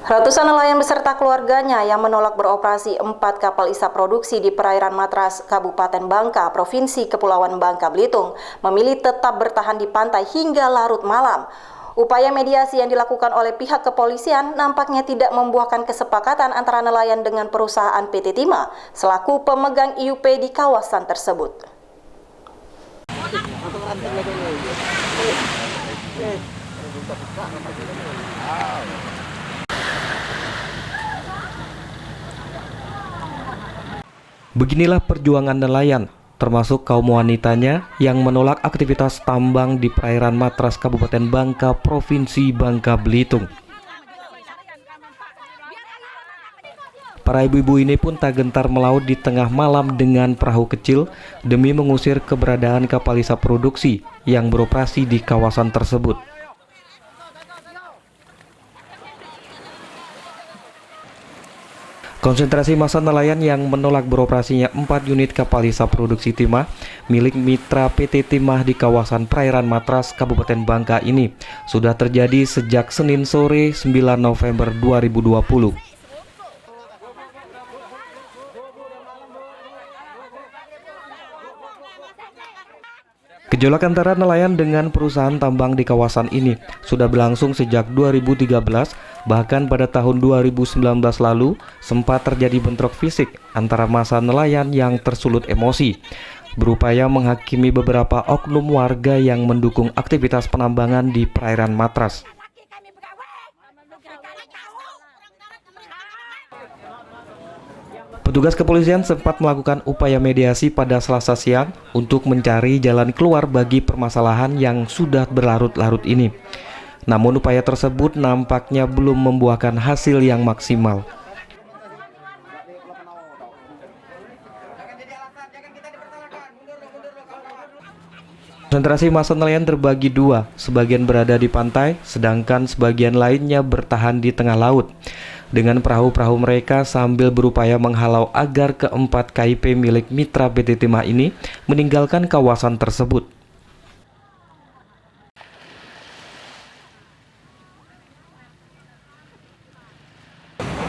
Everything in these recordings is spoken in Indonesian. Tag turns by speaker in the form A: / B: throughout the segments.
A: Ratusan nelayan beserta keluarganya yang menolak beroperasi 4 kapal isap produksi di perairan Matras, Kabupaten Bangka, Provinsi Kepulauan Bangka Belitung, memilih tetap bertahan di pantai hingga larut malam. Upaya mediasi yang dilakukan oleh pihak kepolisian nampaknya tidak membuahkan kesepakatan antara nelayan dengan perusahaan PT Timah selaku pemegang IUP di kawasan tersebut.
B: Beginilah perjuangan nelayan, termasuk kaum wanitanya yang menolak aktivitas tambang di perairan Matras, Kabupaten Bangka, Provinsi Bangka Belitung. Para ibu-ibu ini pun tak gentar melaut di tengah malam dengan perahu kecil demi mengusir keberadaan kapal isap produksi yang beroperasi di kawasan tersebut. Konsentrasi massa nelayan yang menolak beroperasinya 4 unit kapal isap produksi Timah milik mitra PT Timah di kawasan perairan Matras, Kabupaten Bangka ini sudah terjadi sejak Senin sore 9 November 2020. Gejolak antara nelayan dengan perusahaan tambang di kawasan ini sudah berlangsung sejak 2013, bahkan pada tahun 2019 lalu sempat terjadi bentrok fisik antara massa nelayan yang tersulut emosi, berupaya menghakimi beberapa oknum warga yang mendukung aktivitas penambangan di perairan Matras. Petugas kepolisian sempat melakukan upaya mediasi pada Selasa siang untuk mencari jalan keluar bagi permasalahan yang sudah berlarut-larut ini. Namun upaya tersebut nampaknya belum membuahkan hasil yang maksimal. Konsentrasi massa nelayan terbagi dua, sebagian berada di pantai, sedangkan sebagian lainnya bertahan di tengah laut dengan perahu-perahu mereka sambil berupaya menghalau agar keempat KIP milik mitra PT Timah ini meninggalkan kawasan tersebut.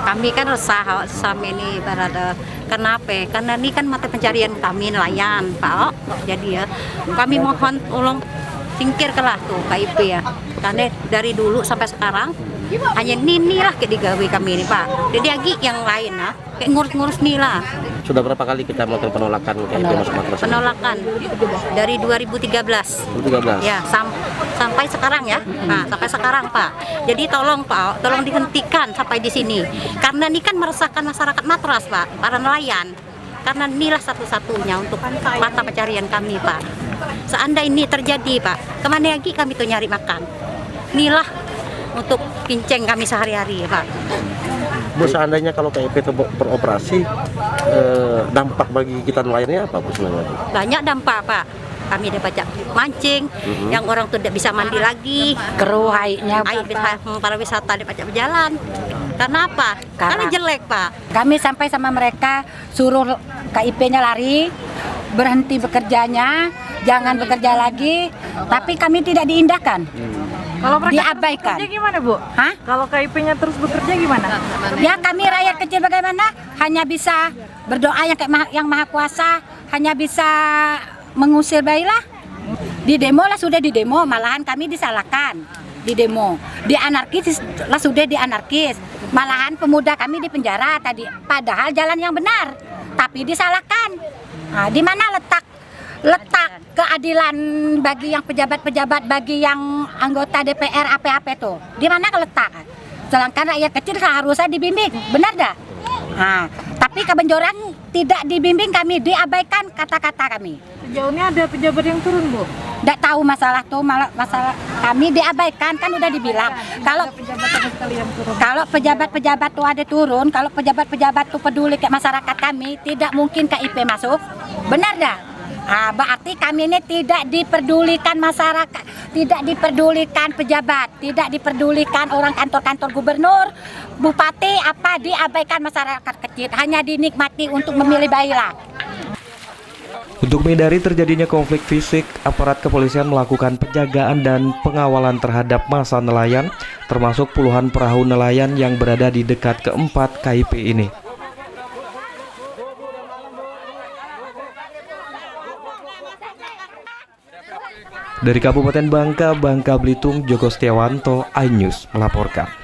C: Kami kan resah sama ini berada. Kenapa? Karena ini kan mata pencarian kami nelayan, Pak. Jadi ya, kami mohon tolong singkirkanlah tuh KIP ya. Karena dari dulu sampai sekarang hanya ini lah kayak digawe kami ini, Pak. Jadi lagi yang lain lah, kayak ngurus-ngurus nih lah.
D: Sudah berapa kali kita melakukan penolakan KIP masuk Matras?
C: Penolakan dari 2013.
D: 2013.
C: Ya, sampai sekarang ya. Nah, sampai sekarang, Pak. Jadi tolong, Pak, tolong dihentikan sampai di sini. Karena ini kan meresahkan masyarakat Matras, Pak, para nelayan. Karena inilah satu-satunya untuk mata pencarian kami, Pak. Seandainya ini terjadi, Pak, kemana lagi kami tuh nyari makan? Inilah untuk pinceng kami sehari-hari, Pak.
D: Bu, seandainya kalau KIP itu beroperasi, dampak bagi kita nelayannya apa, Bu, sebenarnya?
C: Banyak dampak, Pak. Kami dapat mancing, yang orang tuh tidak bisa mandi lagi,
E: keruh airnya
C: para wisata dapat berjalan. Karena apa? Karena jelek, Pak.
E: Kami sampai sama mereka suruh KIP-nya lari, berhenti bekerjanya, jangan bekerja lagi, tapi kami tidak diindahkan.
F: Kalau mereka
E: diabaikan.
F: Terus bekerja gimana, Bu?
E: Hah?
F: Kalau KIP-nya terus bekerja gimana?
E: Ya kami rakyat kecil bagaimana? Hanya bisa berdoa yang maha kuasa, hanya bisa mengusir bayilah. Di demo lah sudah di demo, malahan kami disalahkan di demo. Di anarkis lah sudah di anarkis. Malahan pemuda kami di penjara tadi, padahal jalan yang benar, tapi disalahkan. Nah, di mana letak keadilan bagi yang pejabat-pejabat, bagi yang anggota DPR apa-apa itu? Di mana letak? Sedangkan rakyat kecil seharusnya dibimbing, benar dah? Nah, tapi kebenjoran tidak dibimbing kami, diabaikan kata-kata kami.
F: Sejauh ini ada pejabat yang turun, Bu?
E: Tidak tahu masalah tuh, masalah kami diabaikan, kan udah dibilang. Kalau pejabat-pejabat tuh ada turun, kalau pejabat-pejabat tuh peduli ke masyarakat kami, tidak mungkin KIP masuk, benar dah? Nah, berarti kami ini tidak diperdulikan masyarakat, tidak diperdulikan pejabat, tidak diperdulikan orang kantor-kantor gubernur, bupati, apa diabaikan masyarakat kecil, hanya dinikmati untuk memilih bayilah.
B: Untuk menghindari terjadinya konflik fisik, aparat kepolisian melakukan penjagaan dan pengawalan terhadap massa nelayan, termasuk puluhan perahu nelayan yang berada di dekat keempat KIP ini. Dari Kabupaten Bangka, Belitung, Joko Setiawanto, iNews melaporkan.